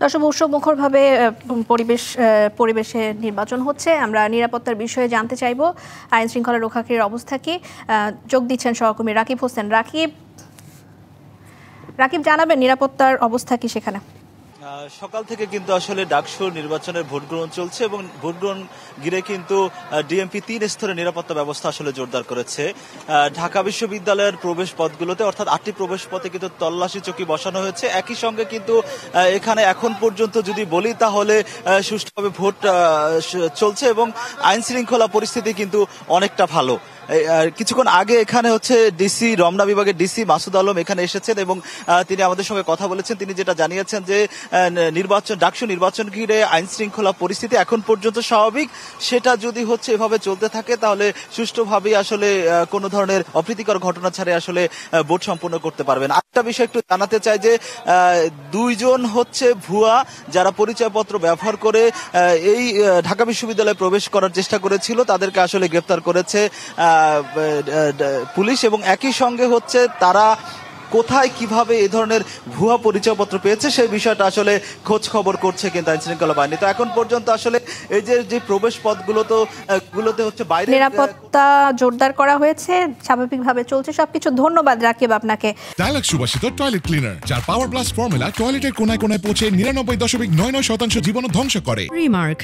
দর্শক উৎসবমুখরভাবে পরিবেশে নির্বাচন হচ্ছে। আমরা নিরাপত্তার বিষয়ে জানতে চাইব। আইন শৃঙ্খলা রক্ষাকারীর অবস্থা কি, যোগ দিচ্ছেন সহকর্মী রাকিব হোসেন। রাকিব জানাবেন নিরাপত্তার অবস্থা কি সেখানে? সকাল থেকে কিন্তু আসলে ডাকসুর নির্বাচনের ভোট গ্রহণ চলছে এবং ভোট গ্রহণ ঘিরে কিন্তু ডিএমপি 3 স্তরের নিরাপত্তা ব্যবস্থা আসলে জোরদার করেছে। ঢাকা বিশ্ববিদ্যালয়ের প্রবেশ পথগুলোতে অর্থাৎ 8টি প্রবেশ পথে কিন্তু তল্লাশি চৌকি বসানো হয়েছে। একই সঙ্গে কিন্তু এখানে এখন পর্যন্ত যদি বলি তাহলে সুষ্ঠুভাবে ভোট চলছে এবং আইন শৃঙ্খলা পরিস্থিতি কিন্তু অনেকটা ভালো। কিছুক্ষণ আগে এখানে ডিসি রমনা বিভাগের ডিসি মাসুদ আলম এখানে এসেছেন এবং তিনি আমাদের সঙ্গে কথা বলেছেন। তিনি যেটা জানিয়েছেন যে ডাকসু নির্বাচন ঘিরে আইন শৃঙ্খলা পরিস্থিতি এখন পর্যন্ত স্বাভাবিক। সেটা যদি এভাবে চলতে থাকে তাহলে সুষ্ঠুভাবে আসলে কোনো ধরনের অপ্রীতিকর ঘটনা ছাড়ে আসলে ভোট সম্পন্ন করতে পারবেন। আরেকটা বিষয় একটু জানাতে চাই যে 2 জন ভুয়া যারা পরিচয়পত্র ব্যবহার করে এই ঢাকা বিশ্ববিদ্যালয়ে প্রবেশ করার চেষ্টা করেছিল, তাদেরকে আসলে গ্রেফতার করেছে পুলিশ এবং একই সঙ্গে তারা কোথায় কিভাবে এই ধরনের ভুয়া পরিচয়পত্র পেয়েছে সেই বিষয়টা আসলে খোঁজ খবর করছে কিন্তু আইন শৃঙ্খলা বাহিনী। তো এখন পর্যন্ত আসলে এই যে প্রবেশ পথগুলোতে বাইরে নিরাপত্তা জোরদার করা হয়েছে, স্বাভাবিকভাবে চলছে সবকিছু। ধন্যবাদ রাকিব আপনাকে। ডায়ালগ সুবাসিত টয়লেট ক্লিনার, যার পাওয়ার প্লাস ফর্মুলা টয়লেটের কোনায় কোনায় পৌঁছে 99.99% জীবাণু ধ্বংস করে। রিমার্ক।